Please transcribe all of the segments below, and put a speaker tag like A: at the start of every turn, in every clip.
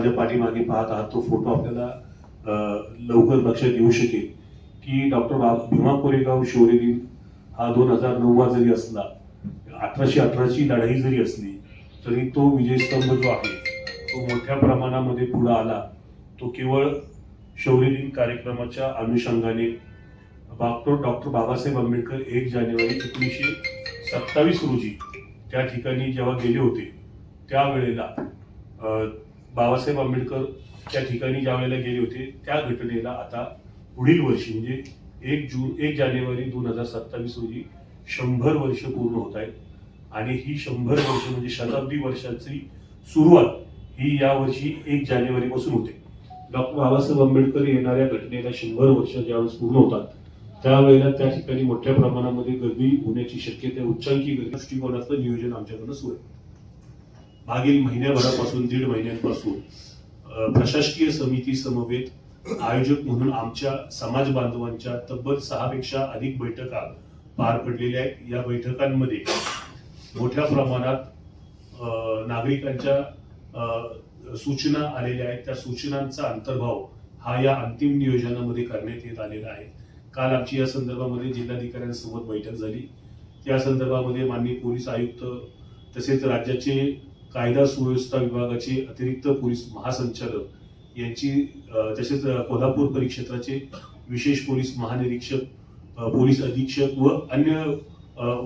A: माझ्या पाठीमागे पाहत आहात तो फोटो आपल्याला लवकर लक्षात येऊ शकेल की डॉक्टर भीमा कोरेगाव शौर्य दिन हा 2009 जरी असला, 1818ची लढाई जरी असली तरी तो विजयस्तंभ जो आहे तो मोठ्या प्रमाणामध्ये पुढे आला. तो केवळ शौर्य दिन कार्यक्रमाच्या अनुषंगाने डॉक्टर बाबासाहेब आंबेडकर 1 जानेवारी 1927 रोजी त्या ठिकाणी जेव्हा गेले होते त्यावेळेला बाबासाहेब आंबेडकर त्या ठिकाणी ज्या वेळेला गेले होते त्या घटनेला आता पुढील वर्षी म्हणजे 1 जानेवारी 2027 रोजी 100 वर्ष पूर्ण होत आहेत. आणि ही 100 वर्ष म्हणजे शताब्दी वर्षाची सुरुवात ही या वर्षी 1 जानेवारी पासून होते. डॉक्टर बाबासाहेब आंबेडकर येणाऱ्या घटनेला 100 वर्ष ज्यावेळेस पूर्ण होतात त्यावेळेला त्या ठिकाणी मोठ्या प्रमाणामध्ये गर्दी होण्याची शक्यता, उच्चांकी गर्दी दृष्टिकोनाचं नियोजन आमच्याकडून सुरू आहे. मागील महिन्याभरापासून 1.5 महिन्यांपासून प्रशासकीय समिती समवेत आयोजक म्हणून आमच्या समाज बांधवांच्या तब्बल 6 पेक्षा अधिक बैठका पार पडलेल्या आहेत. या बैठकांमध्ये मोठ्या प्रमाणात नागरिकांच्या सूचना आलेल्या आहेत. त्या सूचनांचा अंतर्भाव हा या अंतिम नियोजनामध्ये करण्यात येत आलेला आहे. काल आमची या संदर्भामध्ये जिल्हाधिकाऱ्यांसोबत बैठक झाली. त्या संदर्भामध्ये माननीय पोलीस आयुक्त तसेच राज्याचे कायदा सुव्यवस्था विभागाचे अतिरिक्त पोलीस महासंचालक यांची तसेच कोल्हापूर परिक्षेत्राचे विशेष पोलीस महानिरीक्षक, पोलीस अधीक्षक व अन्य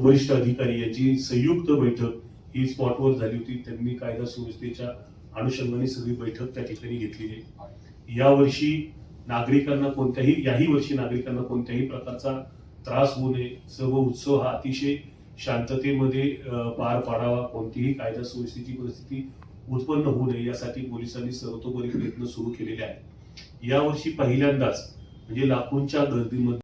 A: वरिष्ठ अधिकारी यांची संयुक्त बैठक ही स्पॉटवर झाली होती. त्यांनी कायदा सुव्यवस्थेच्या अनुषंगाने सगळी बैठक त्या ठिकाणी घेतलेली आहे. याही वर्षी नागरिकांना कोणत्याही प्रकारचा त्रास होऊ नये, सर्व उत्सव हा अतिशय शांततेमध्ये पार पाडावा, कोणतीही कायदा सुव्यवस्थेची परिस्थिती उत्पन्न होऊ नये यासाठी पोलिसांनी सर्वतोपरी प्रयत्न सुरू केलेले आहेत. यावर्षी पहिल्यांदाच म्हणजे लाखोंच्या गर्दीमध्ये